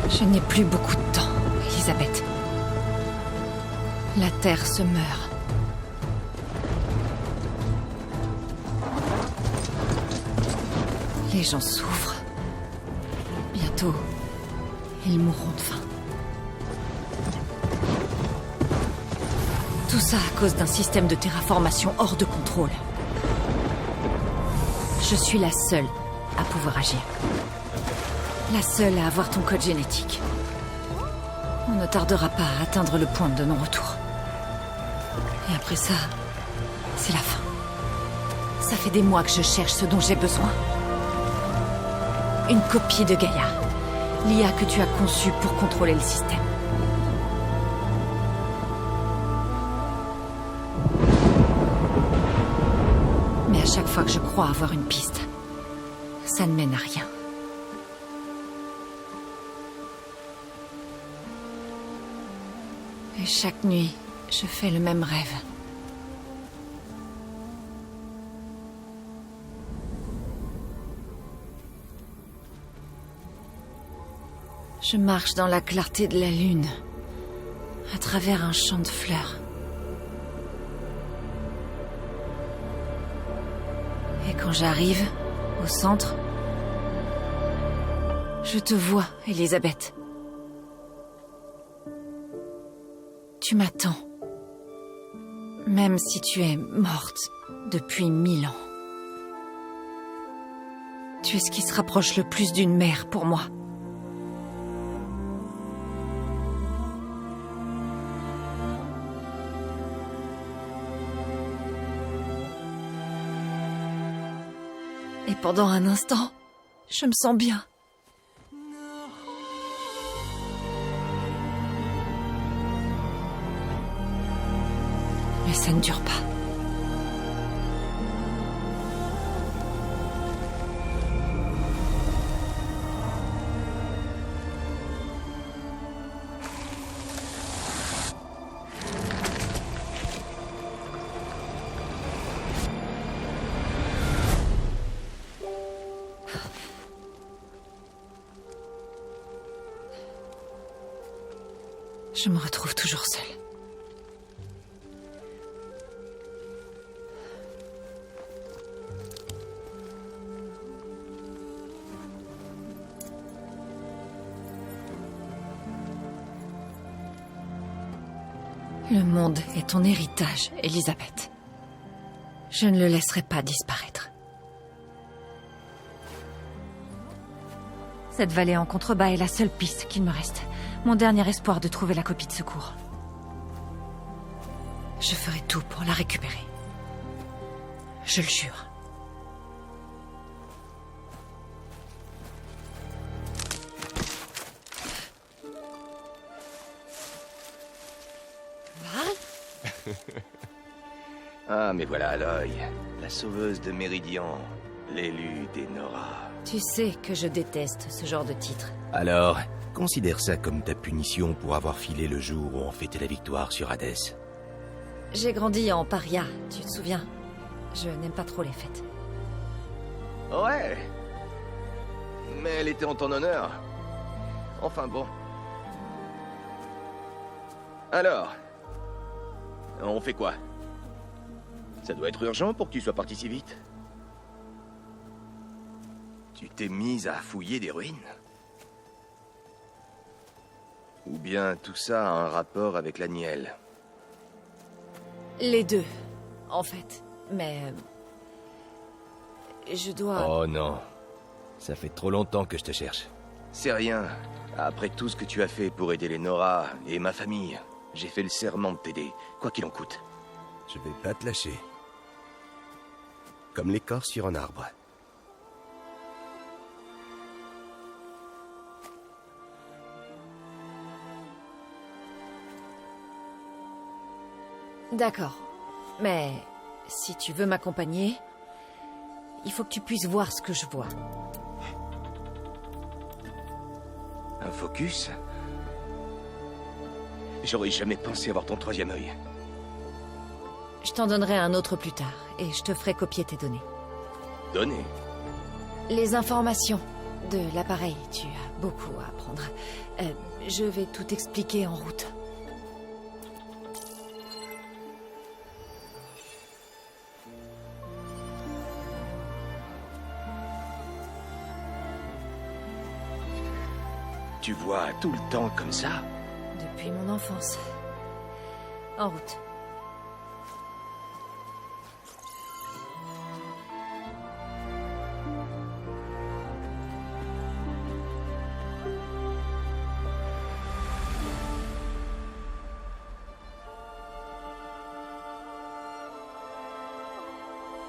Je n'ai plus beaucoup de temps, Elisabeth. La Terre se meurt. Les gens souffrent. Bientôt, ils mourront de faim. Tout ça à cause d'un système de terraformation hors de contrôle. Je suis la seule à pouvoir agir. La seule à avoir ton code génétique. On ne tardera pas à atteindre le point de non-retour. Et après ça, c'est la fin. Ça fait des mois que je cherche ce dont j'ai besoin. Une copie de Gaïa. L'IA que tu as conçue pour contrôler le système. Mais à chaque fois que je crois avoir une piste, ça ne mène à rien. Et chaque nuit, je fais le même rêve. Je marche dans la clarté de la lune, à travers un champ de fleurs. Et quand j'arrive, au centre, je te vois, Elisabeth. Tu m'attends. Même si tu es morte depuis 1000 ans. Tu es ce qui se rapproche le plus d'une mère pour moi. Et pendant un instant, je me sens bien. Mais ça ne dure pas. Je me retrouve toujours seule. Le monde est ton héritage, Elisabeth. Je ne le laisserai pas disparaître. Cette vallée en contrebas est la seule piste qu'il me reste. Mon dernier espoir de trouver la copie de secours. Je ferai tout pour la récupérer. Je le jure. Ah, mais voilà Aloy, la sauveuse de Méridian, l'élu des Nora. Tu sais que je déteste ce genre de titre. Alors, considère ça comme ta punition pour avoir filé le jour où on fêtait la victoire sur Hadès. J'ai grandi en paria, tu te souviens? Je n'aime pas trop les fêtes. Ouais. Mais elle était en ton honneur. Enfin bon. Alors, on fait quoi? Ça doit être urgent pour que tu sois parti si vite. Tu t'es mise à fouiller des ruines? Ou bien tout ça a un rapport avec l'Aniel? Les deux, en fait. Mais... je dois... Oh non. Ça fait trop longtemps que je te cherche. C'est rien. Après tout ce que tu as fait pour aider les Nora et ma famille, j'ai fait le serment de t'aider, quoi qu'il en coûte. Je vais pas te lâcher. Comme l'écorce sur un arbre. D'accord. Mais si tu veux m'accompagner, il faut que tu puisses voir ce que je vois. Un focus? J'aurais jamais pensé avoir ton troisième œil. Je t'en donnerai un autre plus tard, et je te ferai copier tes données. Données? Les informations de l'appareil, tu as beaucoup à apprendre. Je vais tout expliquer en route. Tu vois tout le temps comme ça? Depuis mon enfance. En route.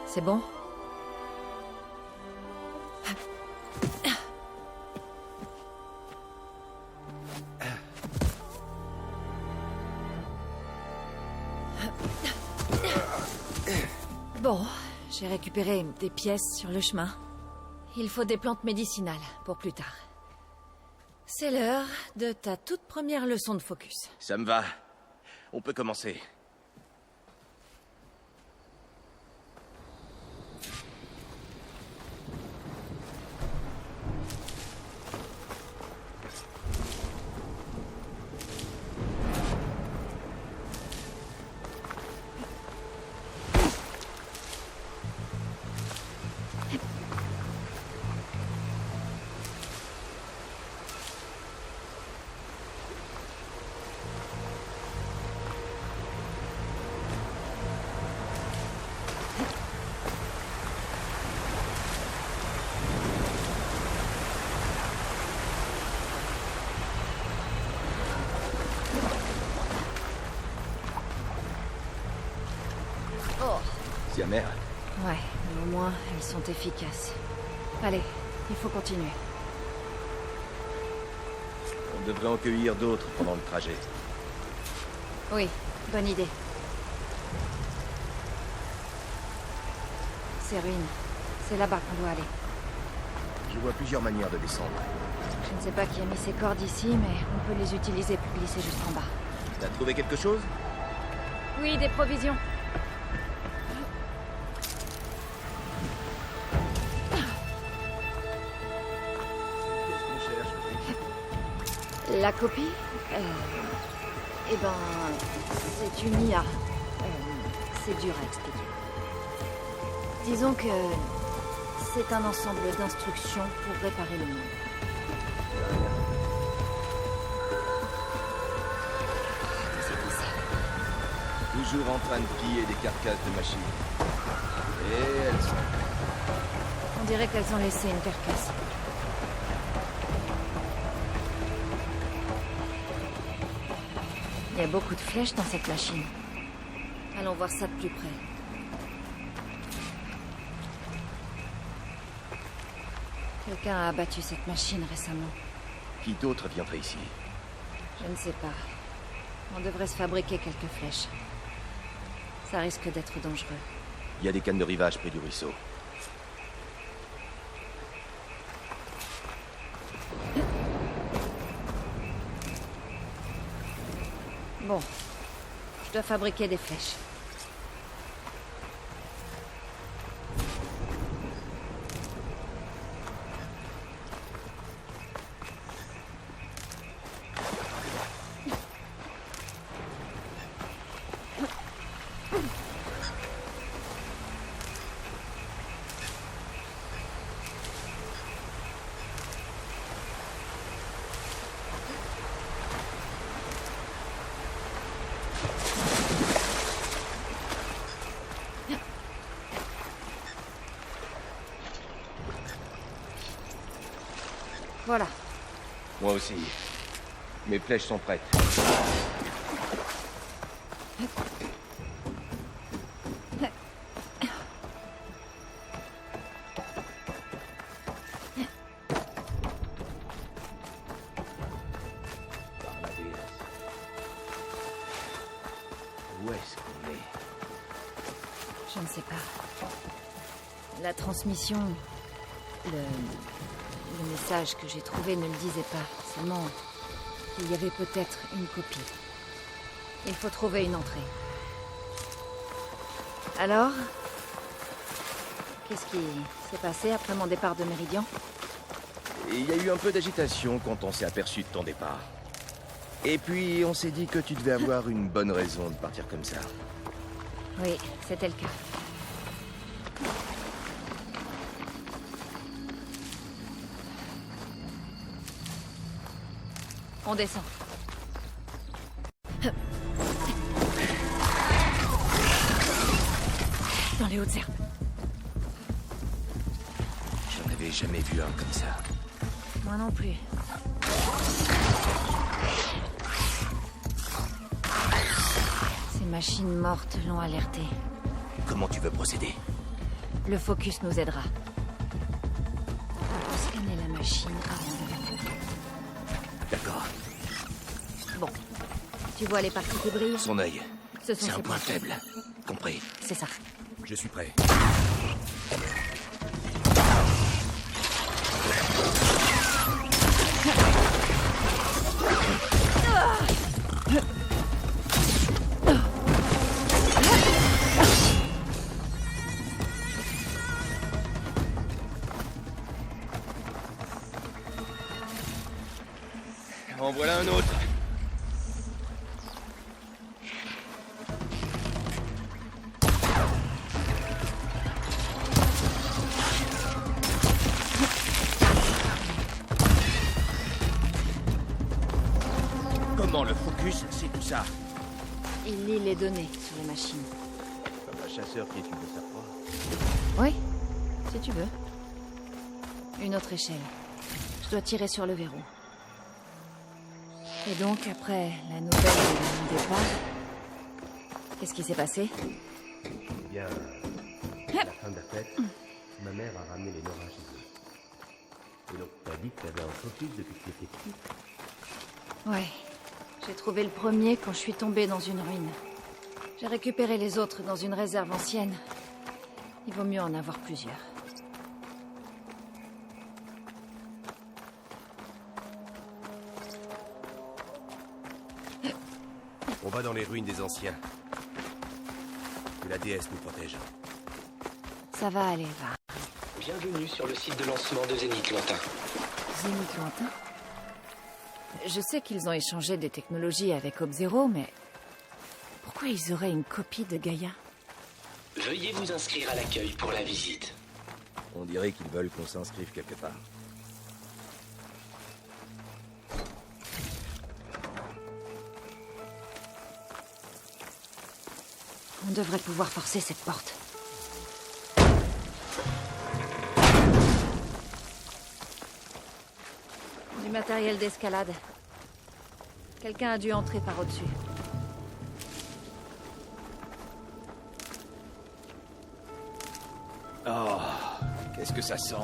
C'est bon? Bon, j'ai récupéré des pièces sur le chemin. Il faut des plantes médicinales pour plus tard. C'est l'heure de ta toute première leçon de focus. Ça me va. On peut commencer. Oh. C'est amer. Ouais, mais au moins, elles sont efficaces. Allez, il faut continuer. On devrait en cueillir d'autres pendant le trajet. Oui, bonne idée. Ces ruines, c'est là-bas qu'on doit aller. Je vois plusieurs manières de descendre. Je ne sais pas qui a mis ces cordes ici, mais on peut les utiliser pour glisser jusqu'en bas. T'as trouvé quelque chose? Oui, des provisions. La copie Eh ben, c'est une IA. C'est dur à expliquer. Disons que c'est un ensemble d'instructions pour réparer le monde. Toujours en train de piller des carcasses de machines. Et elles sont... On dirait qu'elles ont laissé une carcasse. Il y a beaucoup de flèches dans cette machine. Allons voir ça de plus près. Quelqu'un a abattu cette machine récemment. Qui d'autre viendrait ici? Je ne sais pas. On devrait se fabriquer quelques flèches. Ça risque d'être dangereux. Il y a des cannes de rivage près du ruisseau. Bon. Je dois fabriquer des flèches. Voilà. Moi aussi. Mes flèches sont prêtes. Par la déesse. Où est-ce qu'on est? La transmission... Le message que j'ai trouvé ne le disait pas. Seulement, il y avait peut-être une copie. Il faut trouver une entrée. Alors? Qu'est-ce qui s'est passé après mon départ de Méridian? Il y a eu un peu d'agitation quand on s'est aperçu de ton départ. Et puis, on s'est dit que tu devais avoir une bonne raison de partir comme ça. Oui, c'était le cas. On descend. Dans les hautes herbes. J'en avais jamais vu un comme ça. Moi non plus. Ces machines mortes l'ont alerté. Comment tu veux procéder? Le focus nous aidera. On peut scanner la machine avant de l'attaquer. D'accord. Bon. Tu vois les parties qui brillent? Son œil. Ce sont C'est un ses point faible. Compris. C'est ça. Je suis prêt. En voilà un autre. Comment le focus, c'est tout ça? Il lit les données sur les machines. Comme un chasseur qui étudie sa proie. Oui, si tu veux. Une autre échelle. Je dois tirer sur le verrou. Et donc, après la nouvelle de mon départ, qu'est-ce qui s'est passé? Eh bien, à la fin de la fête, ma mère a ramené les Nora chez eux. Et donc, t'as dit que t'avais un focus depuis que t'étais petit? Ouais. J'ai trouvé le premier quand je suis tombée dans une ruine. J'ai récupéré les autres dans une réserve ancienne. Il vaut mieux en avoir plusieurs. On va dans les ruines des anciens. Que la déesse nous protège. Ça va aller, va. Bienvenue sur le site de lancement de Zénith Lointain. Zénith Lointain? Je sais qu'ils ont échangé des technologies avec Ob-Zero, mais... pourquoi ils auraient une copie de Gaïa? Veuillez vous inscrire à l'accueil pour la visite. On dirait qu'ils veulent qu'on s'inscrive quelque part. On devrait pouvoir forcer cette porte. Du matériel d'escalade. Quelqu'un a dû entrer par au-dessus. Oh, qu'est-ce que ça sent?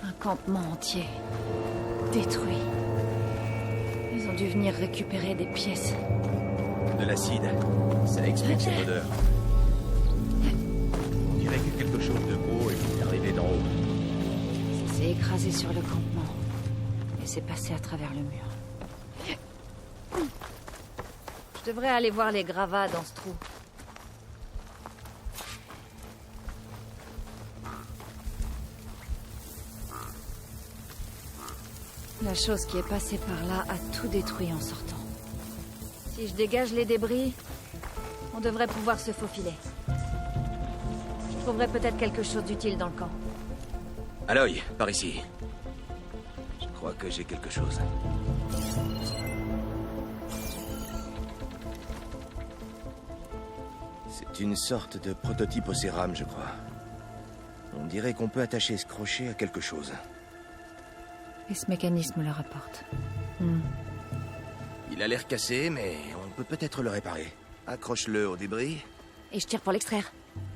Un campement entier. Détruit. Ils ont dû venir récupérer des pièces. De l'acide. Ça explique cette odeur. On dirait que quelque chose de gros est arrivé d'en haut. Ça s'est écrasé sur le campement. Et c'est passé à travers le mur. Je devrais aller voir les gravats dans ce trou. La chose qui est passée par là a tout détruit en sortant. Si je dégage les débris, on devrait pouvoir se faufiler. Je trouverai peut-être quelque chose d'utile dans le camp. Aloy, par ici. Je crois que j'ai quelque chose. C'est une sorte de prototype au cérame, je crois. On dirait qu'on peut attacher ce crochet à quelque chose. Et ce mécanisme le rapporte. Il a l'air cassé, mais on peut peut-être le réparer. Accroche-le au débris. Et je tire pour l'extraire.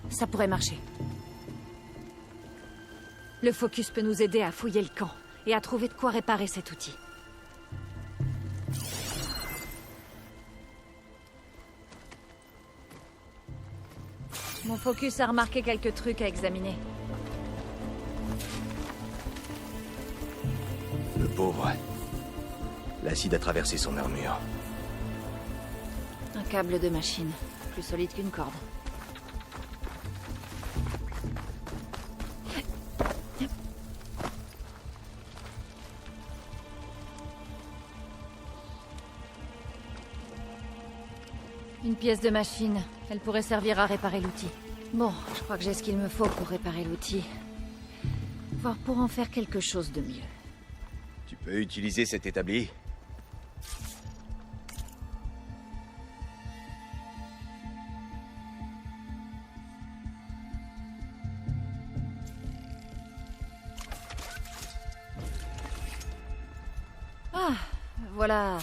Ça pourrait marcher. Le focus peut nous aider à fouiller le camp et à trouver de quoi réparer cet outil. Mon focus a remarqué quelques trucs à examiner. pauvre. L'acide a traversé son armure. Un câble de machine, plus solide qu'une corde. Une pièce de machine. Elle pourrait servir à réparer l'outil. Bon, je crois que j'ai ce qu'il me faut pour réparer l'outil. Voire pour en faire quelque chose de mieux. Tu peux utiliser cet établi? Ah, voilà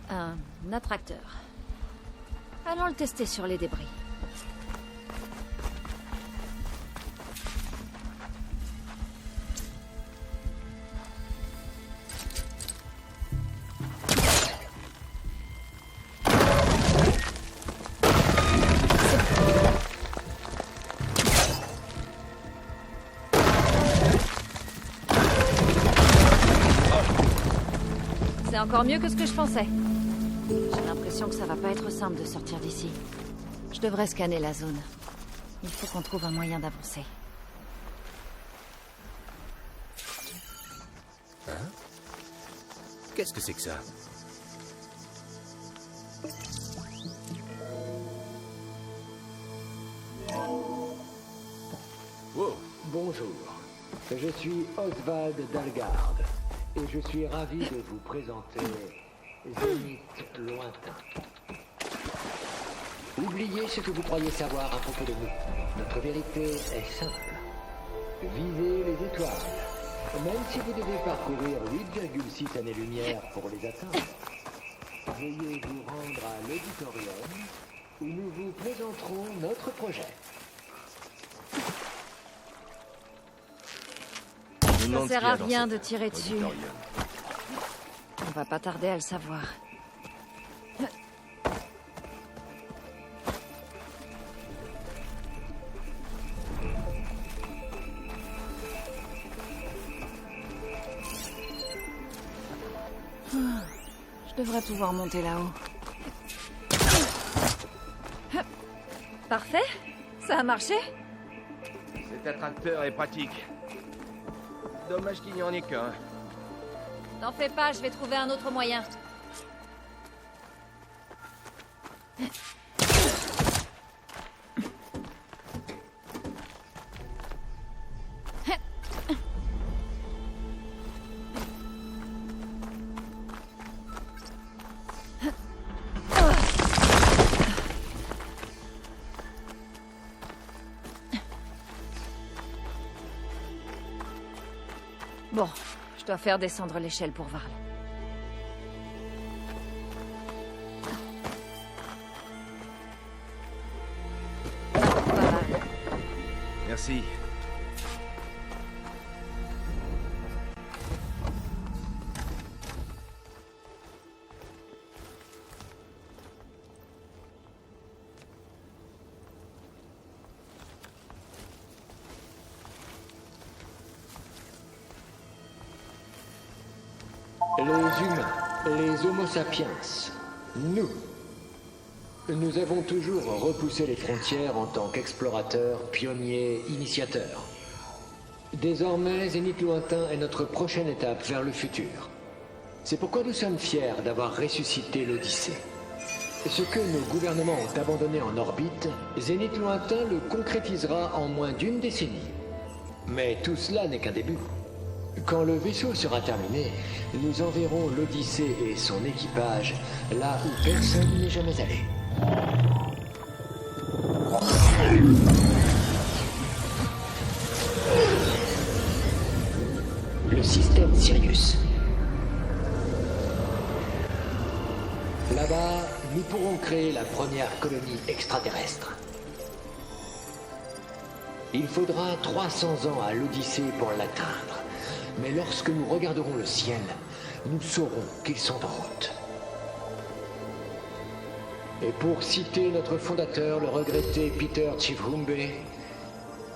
un attracteur. Allons le tester sur les débris. C'est encore mieux que ce que je pensais. J'ai l'impression que ça va pas être simple de sortir d'ici. Je devrais scanner la zone. Il faut qu'on trouve un moyen d'avancer. Hein? Qu'est-ce que c'est que ça? Wow. Bonjour, je suis Oswald Dalgard et je suis ravi de vous présenter Zénith Lointain. Oubliez ce que vous croyez savoir à propos de nous. Notre vérité est simple. Visez les étoiles, même si vous devez parcourir 8,6 années-lumière pour les atteindre. Veuillez vous rendre à l'auditorium où nous vous présenterons notre projet. Ça sert à rien de tirer dessus. On va pas tarder à le savoir. Je devrais pouvoir monter là-haut. Parfait. Ça a marché? Cet attracteur est pratique. Dommage qu'il n'y en ait qu'un. N'en fais pas, je vais trouver un autre moyen. Bon, je dois faire descendre l'échelle pour Varl. Varl. Merci. Les humains, les Homo sapiens, nous avons toujours repoussé les frontières en tant qu'explorateurs, pionniers, initiateurs. Désormais, Zénith Lointain est notre prochaine étape vers le futur. C'est pourquoi nous sommes fiers d'avoir ressuscité l'Odyssée. Ce que nos gouvernements ont abandonné en orbite, Zénith Lointain le concrétisera en moins d'une décennie. Mais tout cela n'est qu'un début. Quand le vaisseau sera terminé, nous enverrons l'Odyssée et son équipage là où personne n'est jamais allé. Le système Sirius. Là-bas, nous pourrons créer la première colonie extraterrestre. Il faudra 300 ans à l'Odyssée pour l'atteindre. Mais lorsque nous regarderons le ciel, nous saurons qu'ils sont en route. Et pour citer notre fondateur, le regretté Peter Chivhumbe,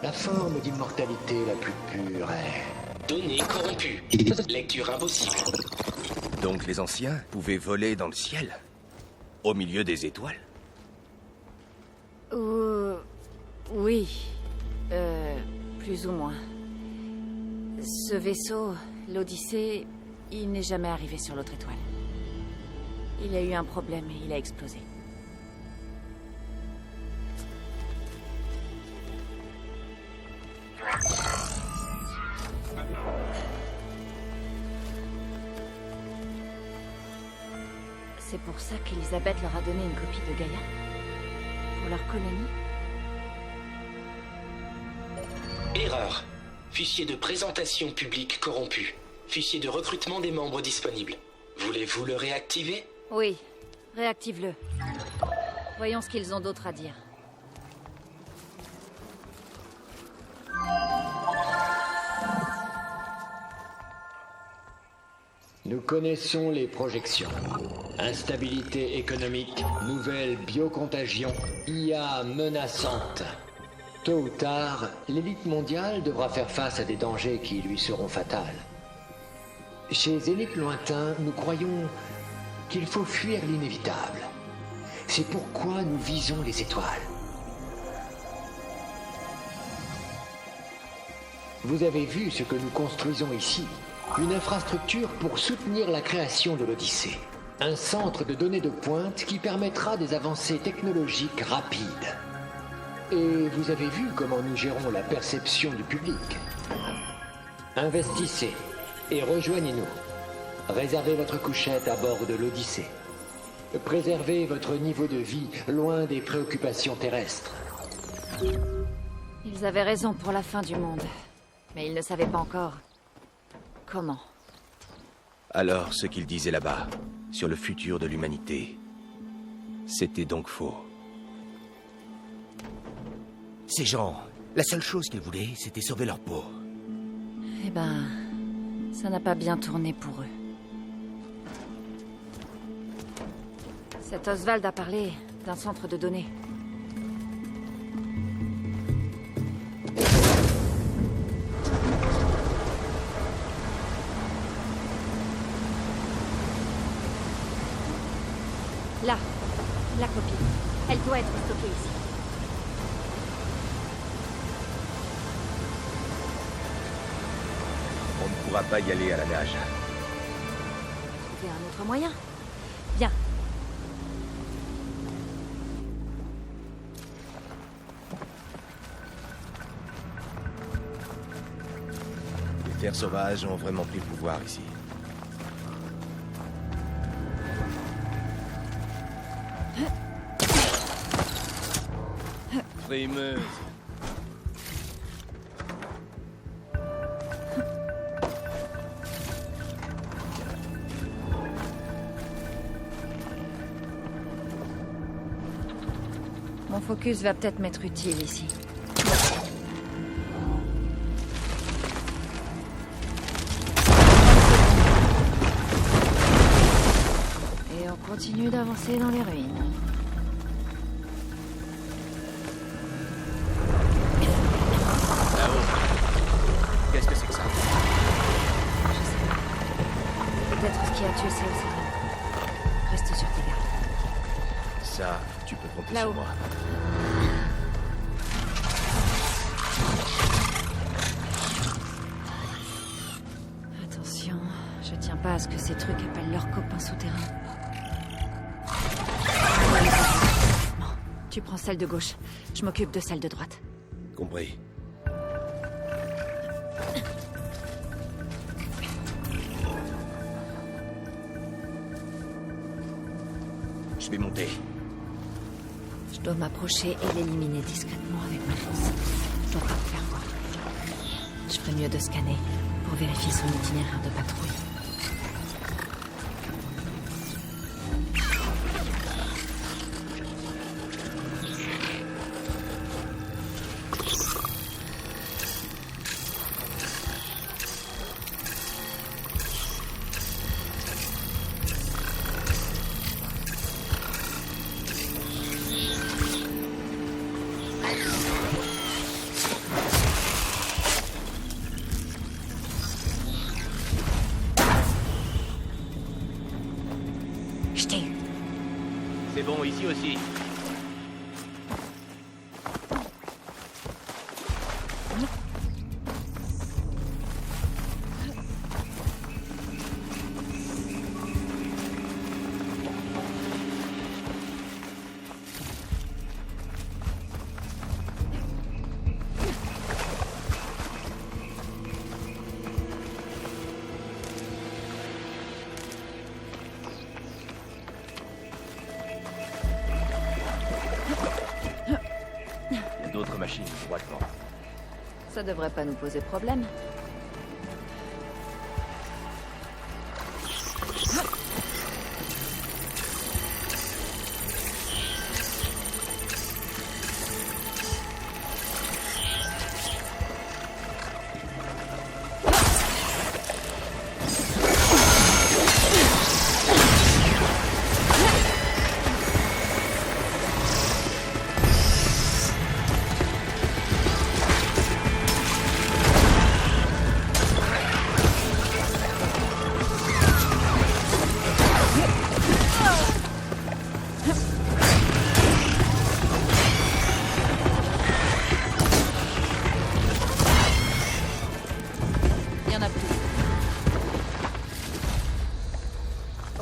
la forme d'immortalité la plus pure est Données corrompues. Lecture impossible. Donc les anciens pouvaient voler dans le ciel? Au milieu des étoiles? Oui. Plus ou moins. Ce vaisseau, l'Odyssée, il n'est jamais arrivé sur l'autre étoile. Il a eu un problème et il a explosé. C'est pour ça qu'Elisabeth leur a donné une copie de Gaïa? Pour leur colonie? Erreur. Fichier de présentation publique corrompu. Fichier de recrutement des membres disponible. Voulez-vous le réactiver? Oui. Réactive-le. Voyons ce qu'ils ont d'autre à dire. Nous connaissons les projections. Instabilité économique, nouvelle biocontagion, IA menaçante. Tôt ou tard, l'élite mondiale devra faire face à des dangers qui lui seront fatals. Chez Zénith Lointain, nous croyons qu'il faut fuir l'inévitable. C'est pourquoi nous visons les étoiles. Vous avez vu ce que nous construisons ici. Une infrastructure pour soutenir la création de l'Odyssée. Un centre de données de pointe qui permettra des avancées technologiques rapides. Et vous avez vu comment nous gérons la perception du public. Investissez et rejoignez-nous. Réservez votre couchette à bord de l'Odyssée. Préservez votre niveau de vie loin des préoccupations terrestres. Ils avaient raison pour la fin du monde. Mais ils ne savaient pas encore comment. Alors, ce qu'ils disaient là-bas, sur le futur de l'humanité, c'était donc faux. Ces gens, la seule chose qu'ils voulaient, c'était sauver leur peau. Eh ben, ça n'a pas bien tourné pour eux. Cet Oswald a parlé d'un centre de données. Là, la copie. Elle doit être stockée ici. On ne pourra pas y aller à la nage. Trouver un autre moyen. Viens. Les fers sauvages ont vraiment pris le pouvoir ici. Frimeuse. Mon focus va peut-être m'être utile ici. Et on continue d'avancer dans les ruines. Là-haut. Qu'est-ce que c'est que ça? Je sais pas. Peut-être ce qui a tué Céline. Reste sur tes gardes. Ça, tu peux compter Là-haut. sur moi. Attention, je tiens pas à ce que ces trucs appellent leurs copains souterrains. Bon, tu prends celle de gauche. Je m'occupe de celle de droite. Compris. Je vais monter. Je dois m'approcher et l'éliminer discrètement avec ma force. Je dois pas me faire voir. Je ferais mieux de scanner pour vérifier son itinéraire de patrouille. C'est bon, ici aussi. D'autres machines, droitement. Ça devrait pas nous poser problème. Il y en a plus.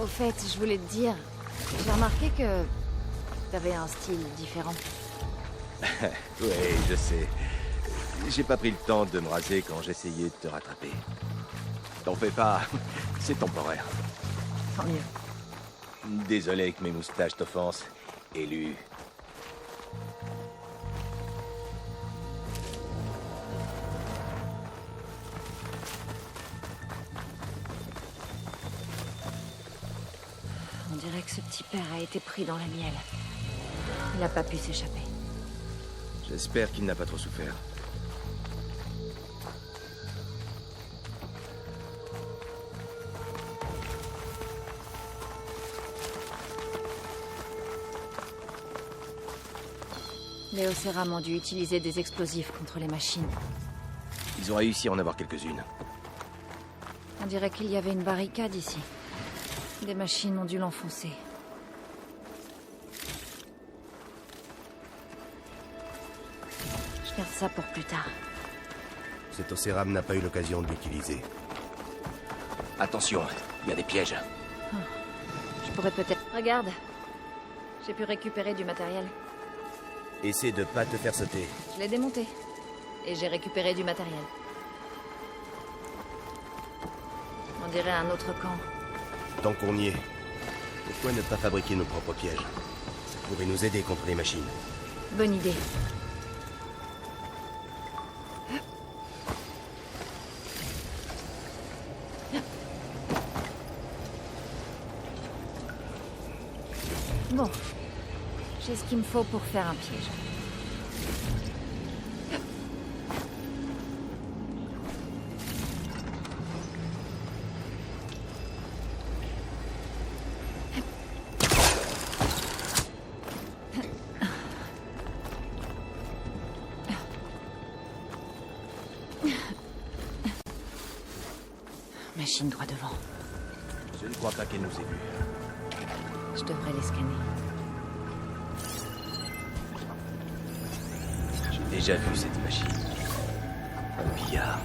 Au fait, je voulais te dire, j'ai remarqué que t'avais un style différent. Oui, je sais. J'ai pas pris le temps de me raser quand j'essayais de te rattraper. T'en fais pas, c'est temporaire. Tant mieux. Désolé que mes moustaches t'offensent, élu. On dirait que ce petit père a été pris dans la miel. Il n'a pas pu s'échapper. J'espère qu'il n'a pas trop souffert. Les Océram ont dû utiliser des explosifs contre les machines. Ils ont réussi à en avoir quelques-unes. On dirait qu'il y avait une barricade ici. Des machines ont dû l'enfoncer. Je garde ça pour plus tard. Cet Océram n'a pas eu l'occasion de l'utiliser. Attention, il y a des pièges. Je pourrais peut-être... Regarde. J'ai pu récupérer du matériel. Essaie de pas te faire sauter. Je l'ai démonté. Et j'ai récupéré du matériel. On dirait un autre camp. Tant qu'on y est, pourquoi ne pas fabriquer nos propres pièges? Ça pourrait nous aider contre les machines. Bonne idée. Bon. J'ai ce qu'il me faut pour faire un piège. Machine droit devant. Je ne crois pas qu'elle nous ait vus. Je devrais les scanner. J'ai déjà vu cette machine. Un billard.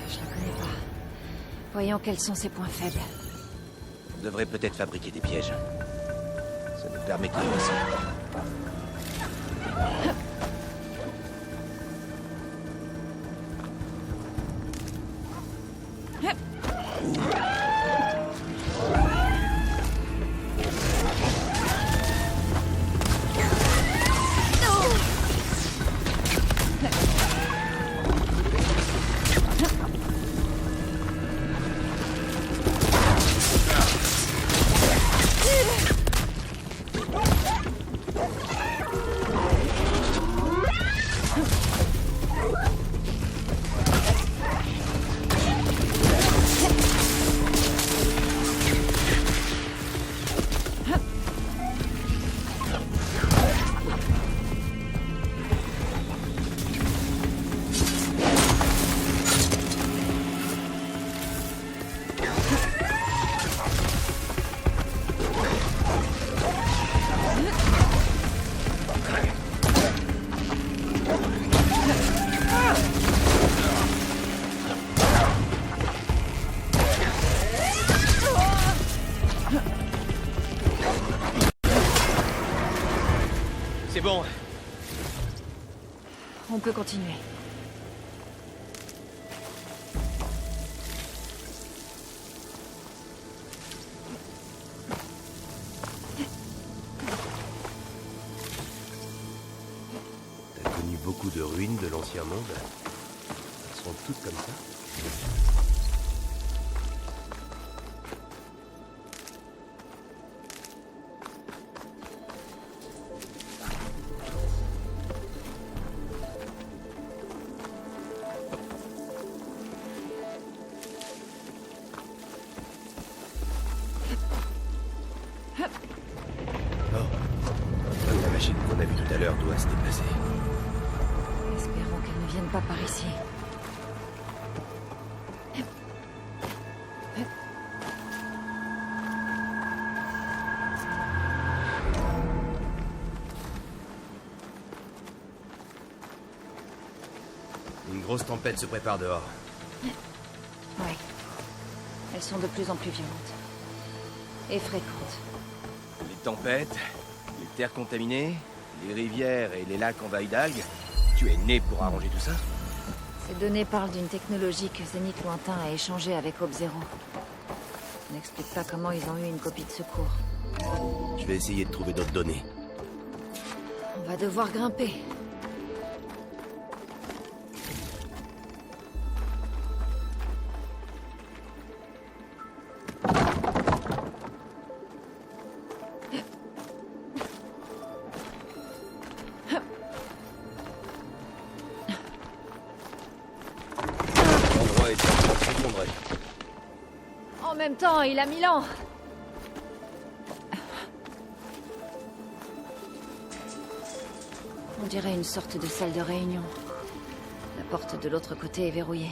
Je la connais pas. Voyons quels sont ses points faibles. On devrait peut-être fabriquer des pièges. Ça nous permettrait aussi. peut continuer. T'as connu beaucoup de ruines de l'ancien monde. Elles sont toutes comme ça. La machine qu'on a vue tout à l'heure doit se déplacer. Espérons qu'elle ne vienne pas par ici. Une grosse tempête se prépare dehors. Ouais. Elles sont de plus en plus violentes. Et fréquentes. Les tempêtes, les terres contaminées, les rivières et les lacs envahis d'algues. Tu es né pour arranger tout ça? Ces données parlent d'une technologie que Zénith Lointain a échangée avec Ob-Zero. Ça n'explique pas comment ils ont eu une copie de secours. Je vais essayer de trouver d'autres données. On va devoir grimper. L'endroit est en train de s'effondrer. En même temps, il a 1000 ans. On dirait une sorte de salle de réunion. La porte de l'autre côté est verrouillée.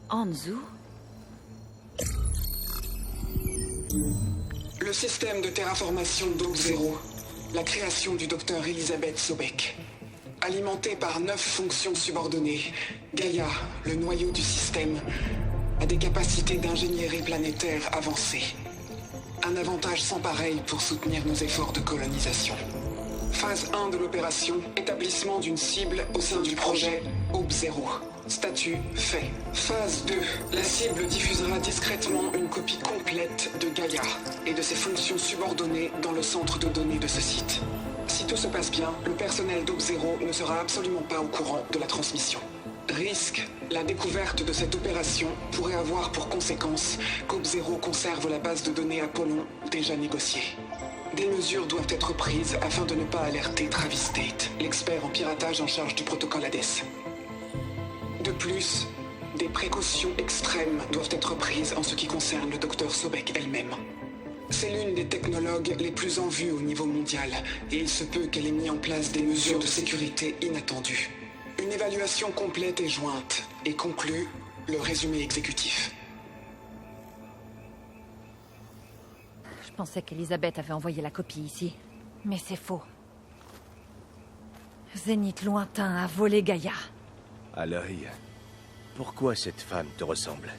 Anzu? Le système de terraformation d'Ob-Zero, la création du docteur Elisabeth Sobek. Alimenté par 9 fonctions subordonnées, Gaïa, le noyau du système, a des capacités d'ingénierie planétaire avancées. Un avantage sans pareil pour soutenir nos efforts de colonisation. Phase 1 de l'opération, établissement d'une cible au sein du projet Ob-Zero. Statut fait. Phase 2. La cible diffusera discrètement une copie complète de Gaïa et de ses fonctions subordonnées dans le centre de données de ce site. Si tout se passe bien, le personnel d'Ob-Zero ne sera absolument pas au courant de la transmission. Risque. La découverte de cette opération pourrait avoir pour conséquence qu'Ob-Zero conserve la base de données Apollon déjà négociée. Des mesures doivent être prises afin de ne pas alerter Travis Tate, l'expert en piratage en charge du protocole Hades. De plus, des précautions extrêmes doivent être prises en ce qui concerne le docteur Sobek elle-même. C'est l'une des technologues les plus en vue au niveau mondial, et il se peut qu'elle ait mis en place des mesures de sécurité inattendues. Une évaluation complète est jointe, et conclut le résumé exécutif. Je pensais qu'Elisabeth avait envoyé la copie ici. Mais c'est faux. Zénith Lointain a volé Gaïa. À l'œil. Pourquoi cette femme te ressemble?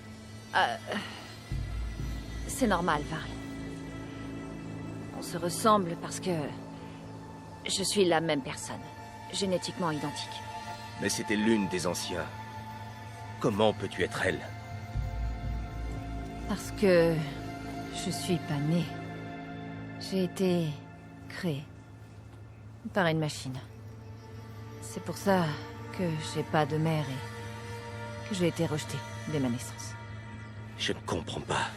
C'est normal, Varl. On se ressemble parce que... je suis la même personne. Génétiquement identique. Mais c'était l'une des anciens. Comment peux-tu être elle? Parce que... je suis pas née. J'ai été... créée. Par une machine. C'est pour ça que j'ai pas de mère et... que j'ai été rejetée dès ma naissance. Je ne comprends pas.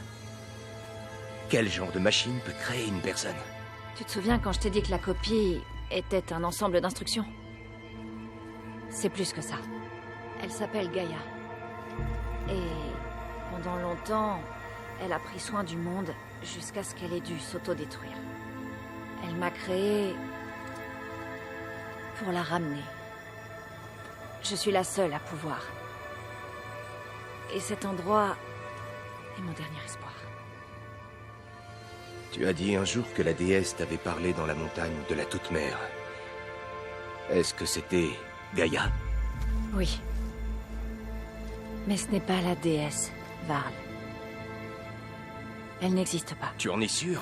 Quel genre de machine peut créer une personne? Tu te souviens quand je t'ai dit que la copie était un ensemble d'instructions? C'est plus que ça. Elle s'appelle Gaïa. Et pendant longtemps, elle a pris soin du monde jusqu'à ce qu'elle ait dû s'autodétruire. Elle m'a créée pour la ramener. Je suis la seule à pouvoir. Et cet endroit est mon dernier espoir. Tu as dit un jour que la déesse t'avait parlé dans la montagne de la Toute-Mère. Est-ce que c'était Gaïa? Oui. Mais ce n'est pas la déesse, Varl. Elle n'existe pas. Tu en es sûr?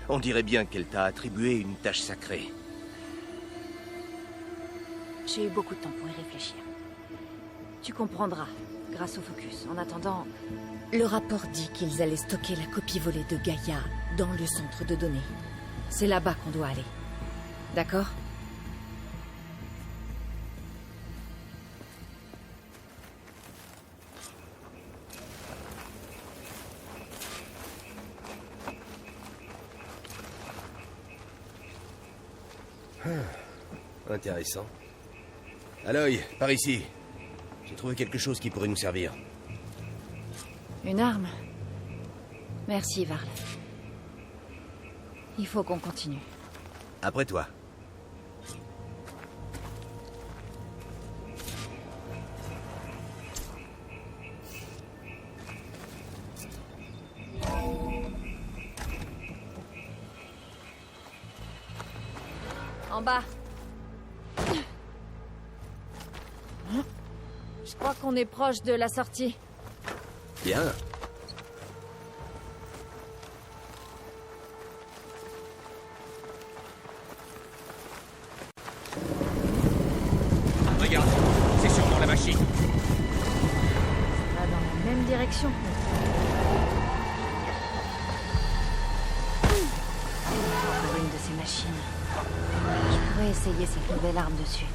On dirait bien qu'elle t'a attribué une tâche sacrée. J'ai eu beaucoup de temps pour y réfléchir. Tu comprendras, grâce au focus. En attendant, le rapport dit qu'ils allaient stocker la copie volée de Gaïa dans le centre de données. C'est là-bas qu'on doit aller. D'accord? Intéressant. Aloy, par ici. J'ai trouvé quelque chose qui pourrait nous servir. Une arme? Merci, Varl. Il faut qu'on continue. Après toi. En bas. Je crois qu'on est proche de la sortie. Bien. Regarde, c'est sûrement la machine. Ça va dans la même direction. Encore une de ces machines. Je pourrais essayer cette nouvelle arme dessus.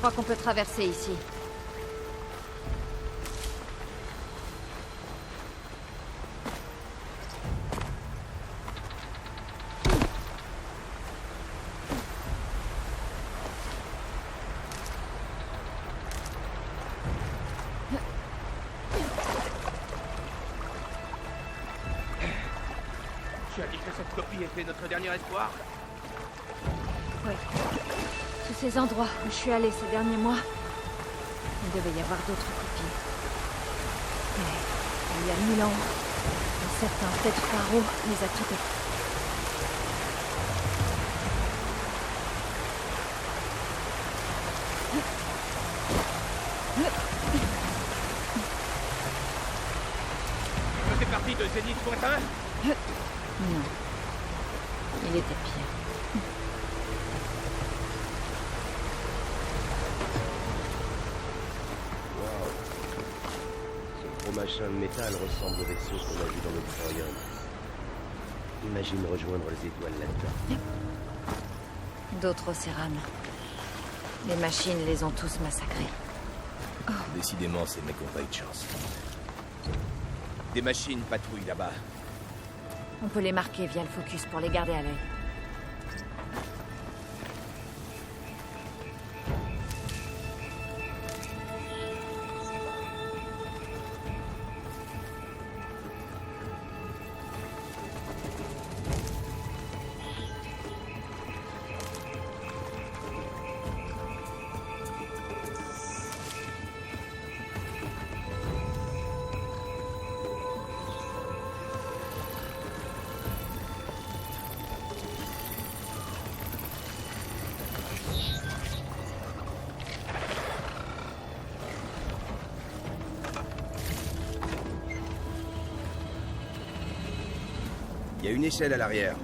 Je crois qu'on peut traverser ici. Tu as dit que cette copie était notre dernier espoir? Oui. Tous ces endroits où je suis allée ces derniers mois, il devait y avoir d'autres copies. Mais il y a 1000 ans, un certain tête pharaon les a toutes. Ça fait partie de Zénith lointain? Non. Il était pire. Ce gros machin de métal ressemble au vaisseau qu'on a vu dans l'Obsorium. Imagine rejoindre les étoiles là-dedans. D'autres Océranes. Les machines les ont tous massacrés. Décidément, ces mecs ont pas eu de chance. Des machines patrouillent là-bas. On peut les marquer via le focus pour les garder à l'œil. Il y a une échelle à l'arrière.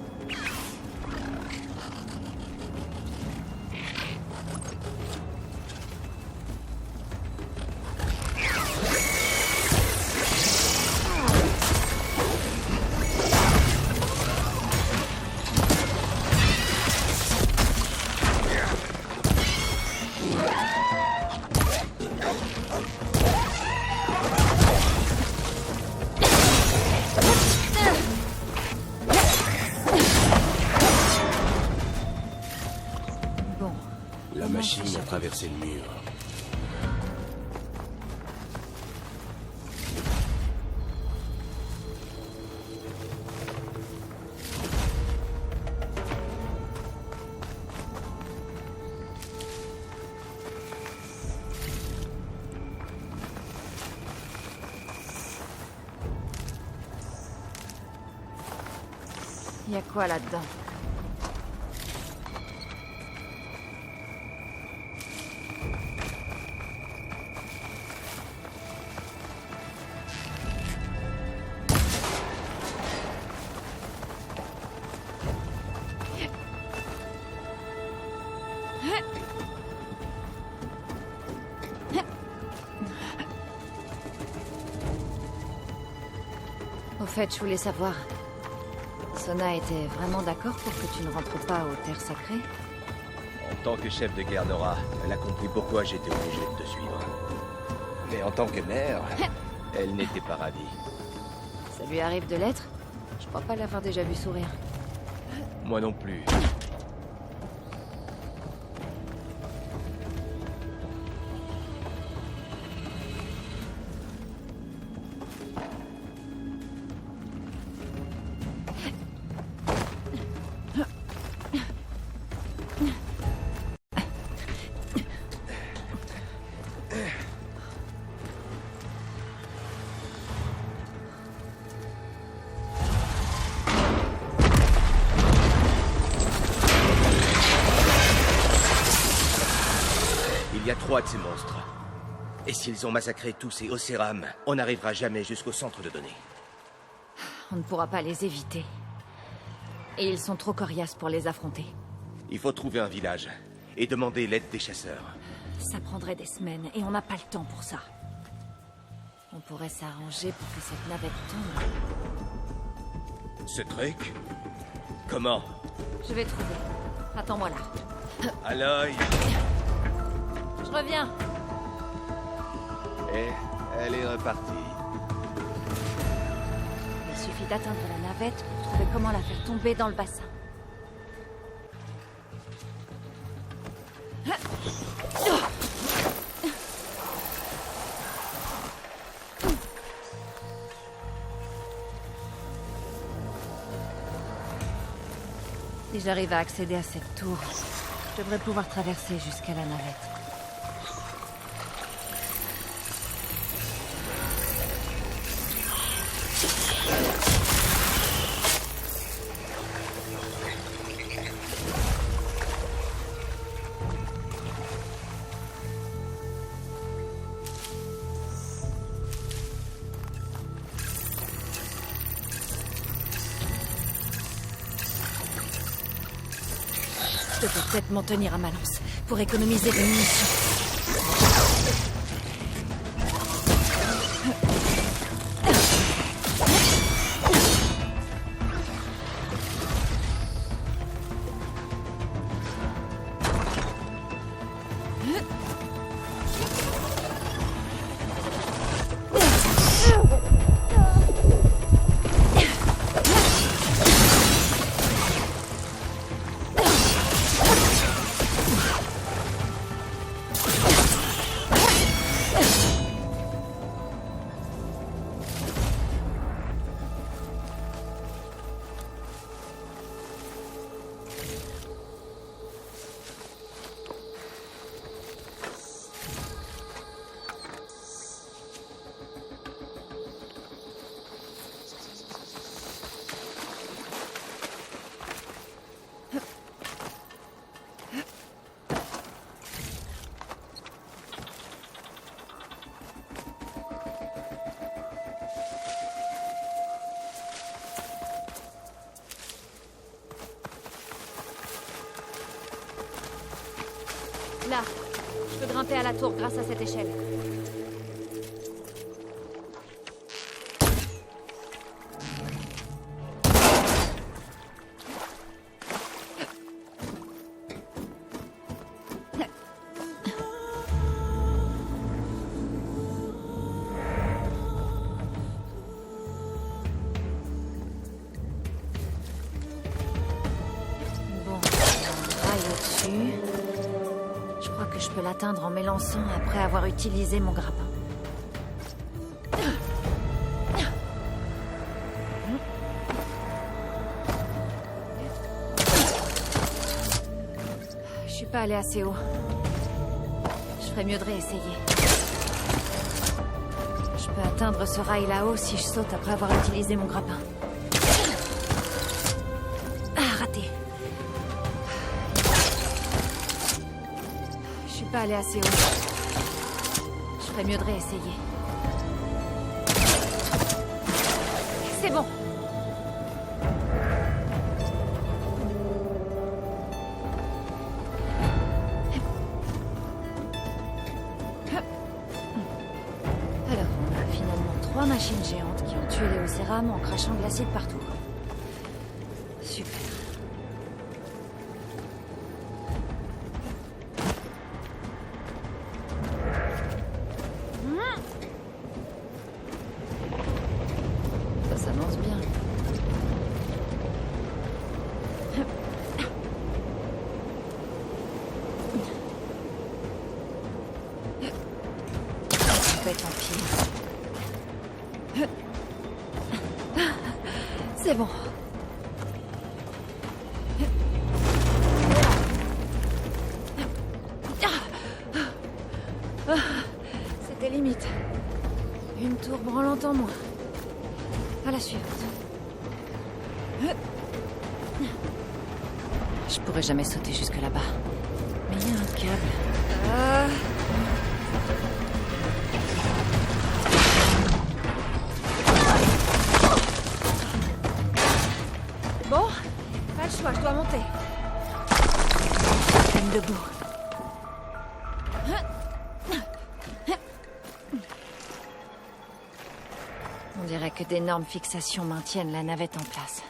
La machine a traversé le mur. Y a quoi là-dedans? Au fait, je voulais savoir... Sona était vraiment d'accord pour que tu ne rentres pas aux terres sacrées? En tant que chef de guerre Nora, elle a compris pourquoi j'étais obligé de te suivre. Mais en tant que mère, elle n'était pas ravie. Ça lui arrive de l'être? Je crois pas l'avoir déjà vu sourire. Moi non plus. Il y a 3 de ces monstres. Et s'ils ont massacré tous ces Océram, on n'arrivera jamais jusqu'au centre de données. On ne pourra pas les éviter. Et ils sont trop coriaces pour les affronter. Il faut trouver un village et demander l'aide des chasseurs. Ça prendrait des semaines et on n'a pas le temps pour ça. On pourrait s'arranger pour que cette navette tombe. Ce truc? Comment? Je vais trouver. Attends-moi là. À l'œil. Je reviens. Et elle est repartie. Il suffit d'atteindre la navette pour trouver comment la faire tomber dans le bassin. Si j'arrive à accéder à cette tour, je devrais pouvoir traverser jusqu'à la navette. Je devrais peut-être m'en tenir à ma lance pour économiser des munitions. Là, je peux grimper à la tour grâce à cette échelle. Bon, on raille au-dessus. je peux l'atteindre en m'élançant après avoir utilisé mon grappin. Je suis pas allée assez haut. Je ferais mieux de réessayer. Je peux atteindre ce rail là-haut si je saute après avoir utilisé mon grappin. Ah, raté. Je suis pas allée assez haut. Je ferais mieux de réessayer. C'est bon. Alors, on a finalement 3 machines géantes qui ont tué les Océram en crachant de l'acide partout. Super. Ça s'annonce bien. Bête en pied. C'est bon. C'était limite. Une tour branlante en moins. À la suivante. Je pourrais jamais sauter jusque là-bas. Mais il y a un câble. Bon, pas le choix, je dois monter. Peine debout. On dirait que d'énormes fixations maintiennent la navette en place.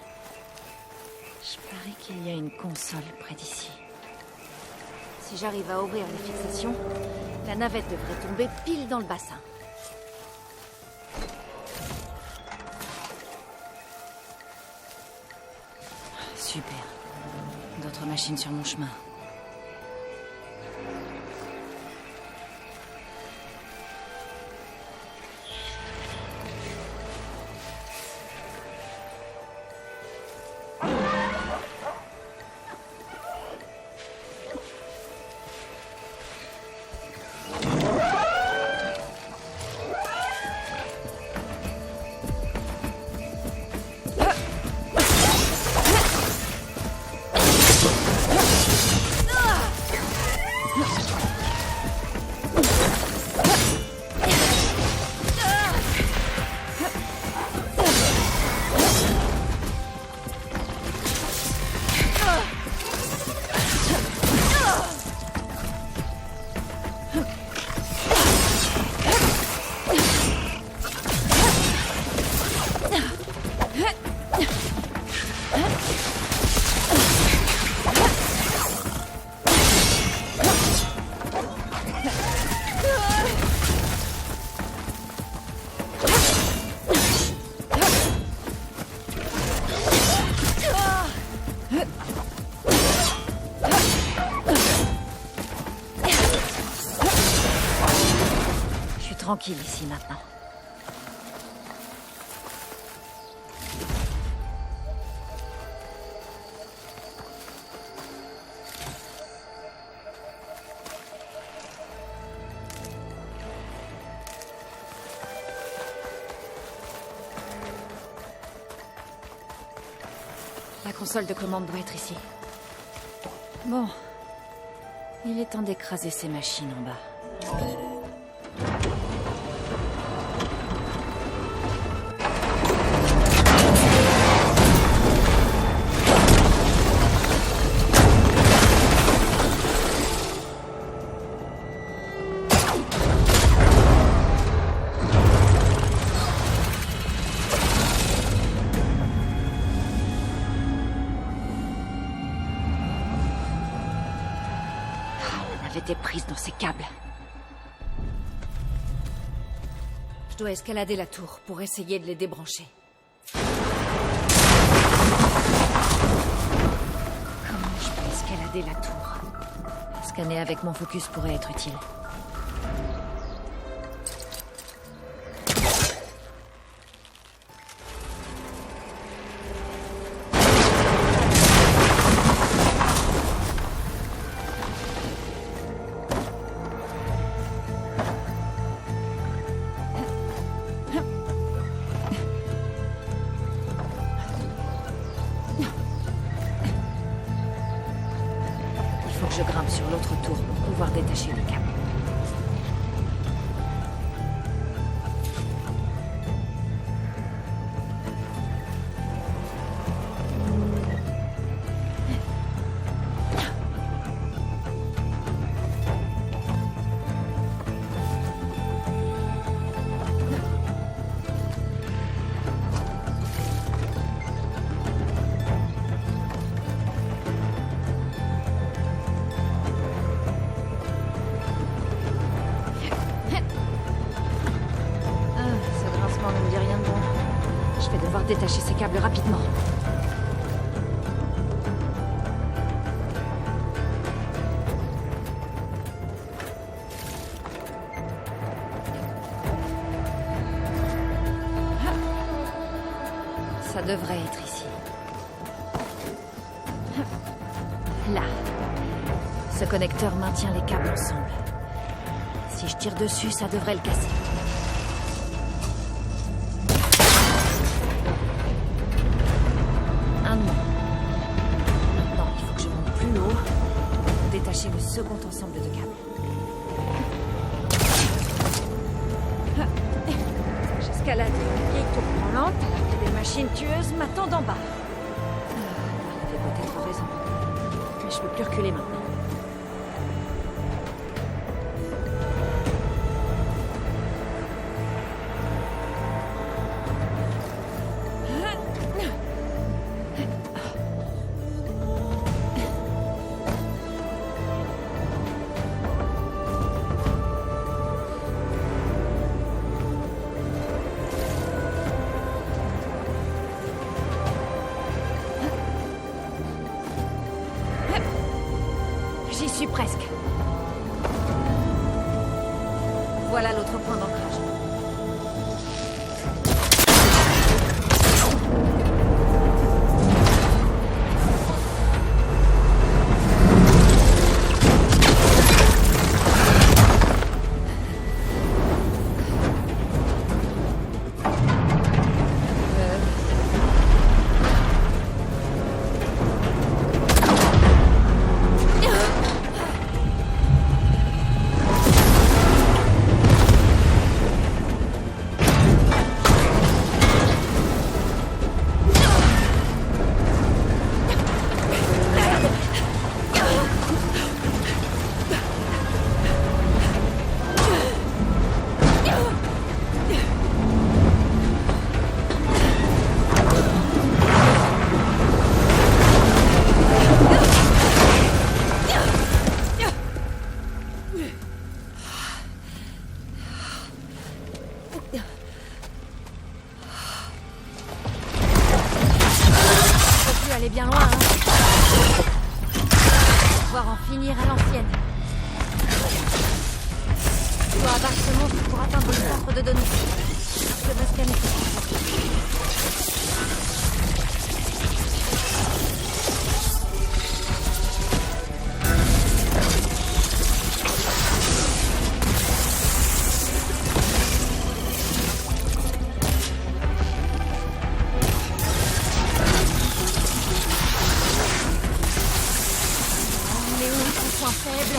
Je parie qu'il y a une console près d'ici. Si j'arrive à ouvrir les fixations, la navette devrait tomber pile dans le bassin. Super. D'autres machines sur mon chemin. Tranquille ici maintenant. La console de commande doit être ici. Bon. Il est temps d'écraser ces machines en bas. Était prise dans ces câbles. Je dois escalader la tour pour essayer de les débrancher. Comment je peux escalader la tour? Est-ce Scanner avec mon focus pourrait être utile. Il faut que je grimpe sur l'autre tour pour pouvoir détacher le câble. Ce grincement ne me dit rien de bon. Je vais devoir détacher ces câbles rapidement. Ça devrait être ici. Là. Ce connecteur maintient les câbles ensemble. Si je tire dessus, ça devrait le casser. Un de moins. Maintenant, il faut que je monte plus haut pour détacher le second ensemble de câbles. J'escalade une vieille tour branlante alors que des machines tueuses m'attendent en bas. Il avait peut-être raison. Mais je peux plus reculer maintenant. J'y suis presque. Voilà l'autre point d'ancrage. Aller bien loin, hein. Pouvoir en finir à l'ancienne. Je dois abattre ce monstre pour atteindre le centre de données. Je me scanner. Faible.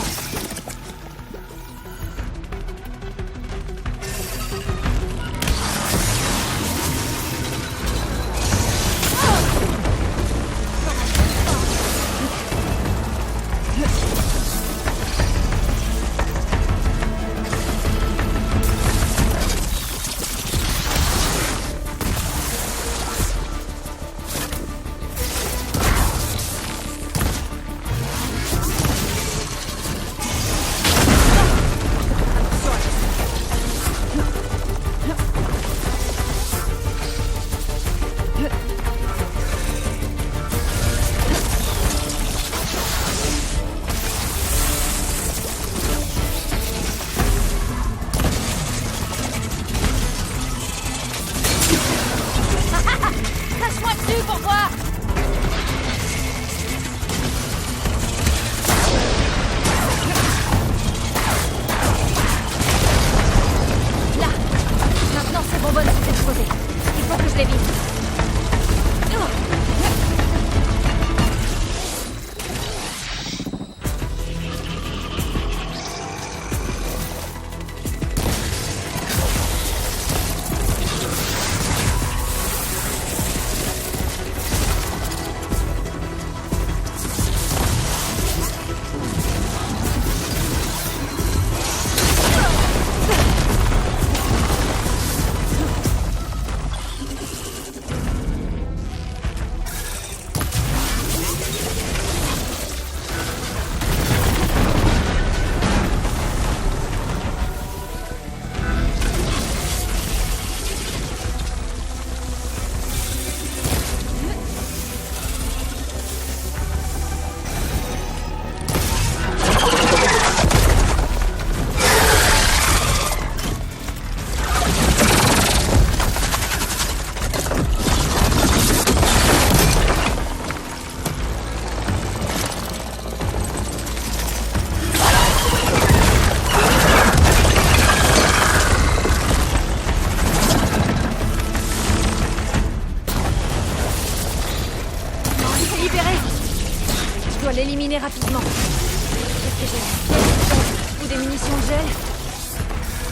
terminer rapidement. Est-ce que j'ai un piège de gel ou des munitions de gel?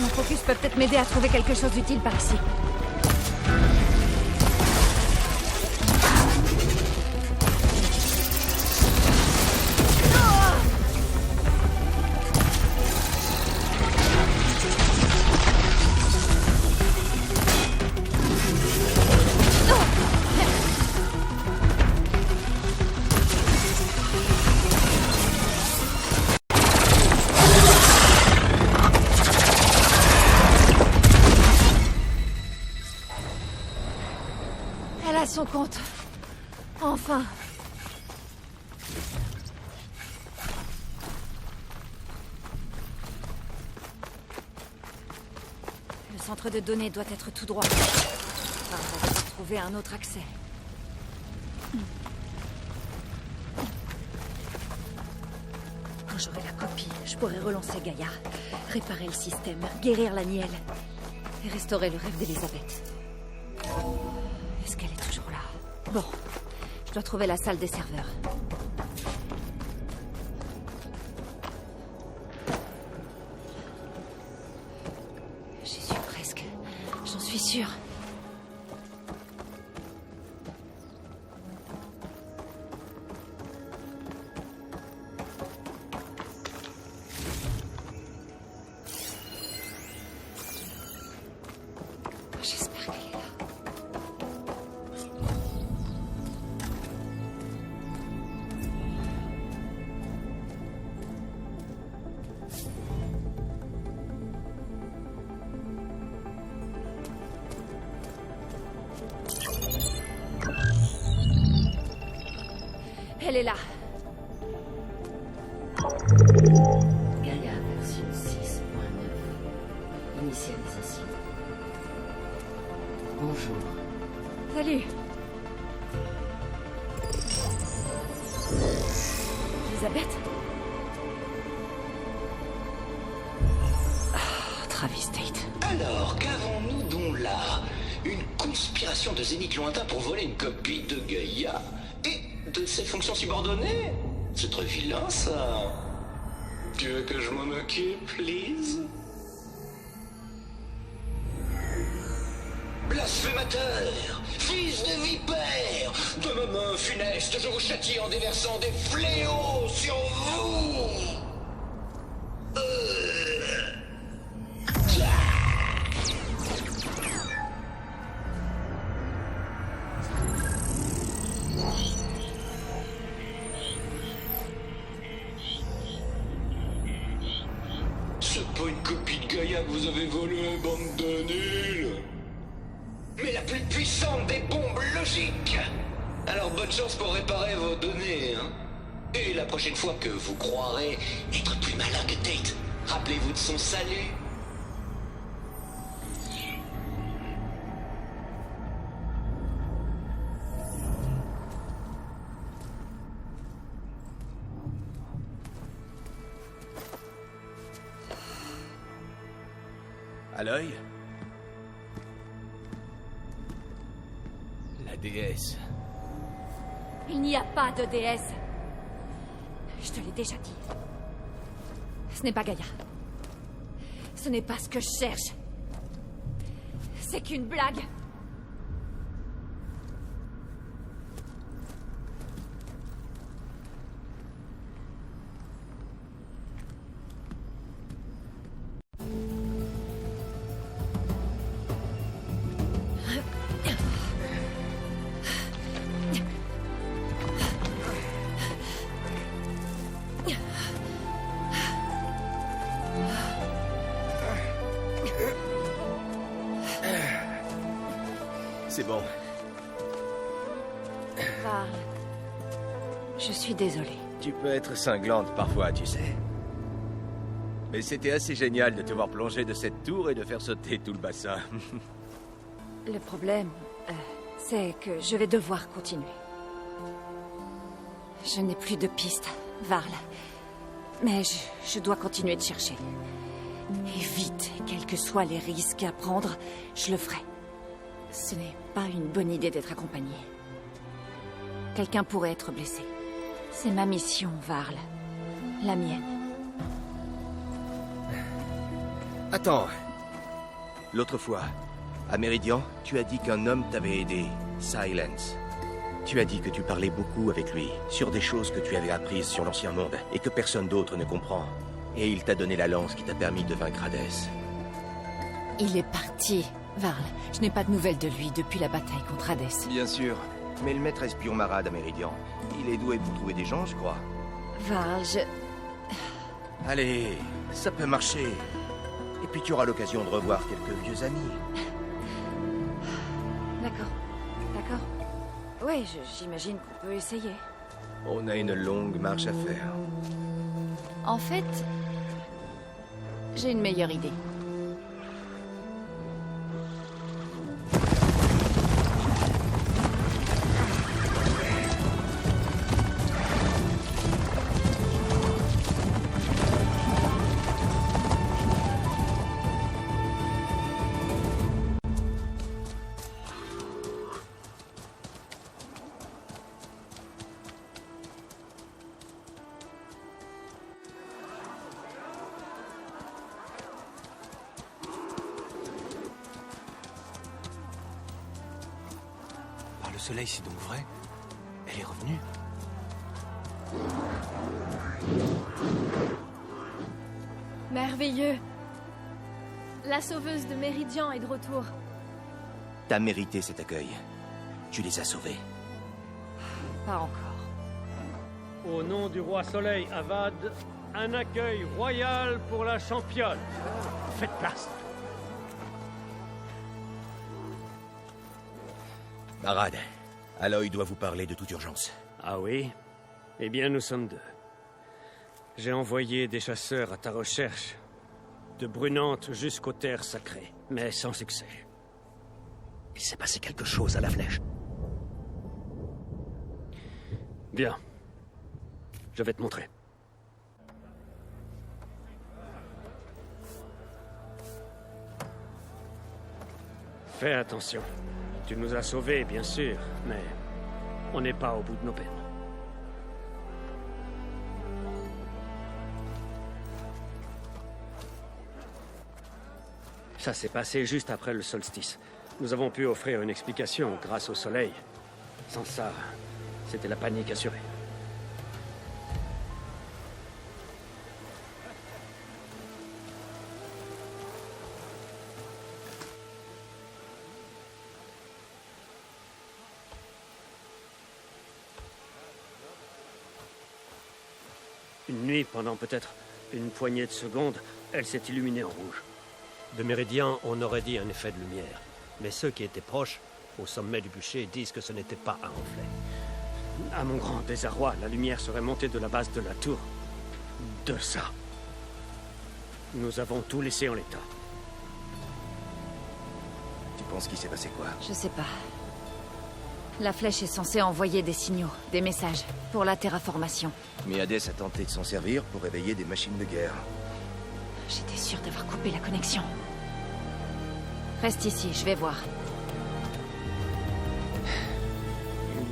Mon focus peut peut-être m'aider à trouver quelque chose d'utile par ici. Son compte. Enfin. Le centre de données doit être tout droit. Enfin, on va devoir trouver un autre accès. Quand j'aurai la copie, je pourrai relancer Gaïa, réparer le système, guérir la Nielle et restaurer le rêve d'Elisabeth. Est-ce qu'elle est toujours là? Bon, je dois trouver la salle des serveurs. J'y suis presque. J'en suis sûre. J'espère qu'elle est là. Elle est là. Gaïa version 6.9. Initialisation. Bonjour. Salut. Elisabeth? Travis Tate. Alors, qu'avons-nous donc là? Une conspiration de Zénith lointain pour voler une copie de Gaïa et de ses fonctions subordonnées? C'est très vilain, ça. Tu veux que je m'en occupe, please? Blasphémateur, fils de vipère, de ma main funeste, je vous châtie en déversant des fléaux sur vous. C'est pas une copie de Gaïa que vous avez volée, bande de nuls. Mais la plus puissante des bombes logiques. Alors bonne chance pour réparer vos données, hein. Et la prochaine fois que vous croirez être plus malin que Tate, rappelez-vous de son salut. Aloy? La déesse. Il n'y a pas de déesse. Je te l'ai déjà dit. Ce n'est pas Gaïa. Ce n'est pas ce que je cherche. C'est qu'une blague. C'est bon. Varl, je suis désolée. Tu peux être cinglante parfois, tu sais. Mais c'était assez génial de te voir plonger de cette tour et de faire sauter tout le bassin. Le problème, c'est que je vais devoir continuer. Je n'ai plus de piste, Varl. Mais je dois continuer de chercher. Et vite, quels que soient les risques à prendre, je le ferai. Ce n'est pas une bonne idée d'être accompagné. Quelqu'un pourrait être blessé. C'est ma mission, Varl. La mienne. Attends. L'autre fois, à Méridian, tu as dit qu'un homme t'avait aidé, Silence. Tu as dit que tu parlais beaucoup avec lui, sur des choses que tu avais apprises sur l'Ancien Monde, et que personne d'autre ne comprend. Et il t'a donné la lance qui t'a permis de vaincre Hadès. Il est parti, Varl. Je n'ai pas de nouvelles de lui depuis la bataille contre Hadès. Bien sûr. Mais le maître espion Marad à Méridian, il est doué pour trouver des gens, je crois. Varl, Allez, ça peut marcher. Et puis tu auras l'occasion de revoir quelques vieux amis. D'accord. D'accord. Oui, j'imagine qu'on peut essayer. On a une longue marche à faire. En fait, j'ai une meilleure idée. Le soleil, c'est donc vrai? Elle est revenue? Merveilleux. La sauveuse de Méridian est de retour. T'as mérité cet accueil. Tu les as sauvés. Pas encore. Au nom du roi Soleil, Avad, un accueil royal pour la championne. Faites place. Marad, Aloy doit vous parler de toute urgence. Ah oui? Eh bien, nous sommes deux. J'ai envoyé des chasseurs à ta recherche, de Brunante jusqu'aux terres sacrées, mais sans succès. Il s'est passé quelque chose à la flèche. Bien. Je vais te montrer. Fais attention. Tu nous as sauvés, bien sûr, mais on n'est pas au bout de nos peines. Ça s'est passé juste après le solstice. Nous avons pu offrir une explication grâce au soleil. Sans ça, c'était la panique assurée. Une nuit, pendant peut-être une poignée de secondes, elle s'est illuminée en rouge. De Méridian, on aurait dit un effet de lumière. Mais ceux qui étaient proches, au sommet du bûcher, disent que ce n'était pas un reflet. À mon grand désarroi, la lumière serait montée de la base de la tour. De ça. Nous avons tout laissé en l'état. Tu penses qu'il s'est passé quoi? Je sais pas. La flèche est censée envoyer des signaux, des messages, pour la terraformation. Mais Hadès a tenté de s'en servir pour réveiller des machines de guerre. J'étais sûre d'avoir coupé la connexion. Reste ici, je vais voir.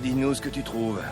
Dis-nous ce que tu trouves.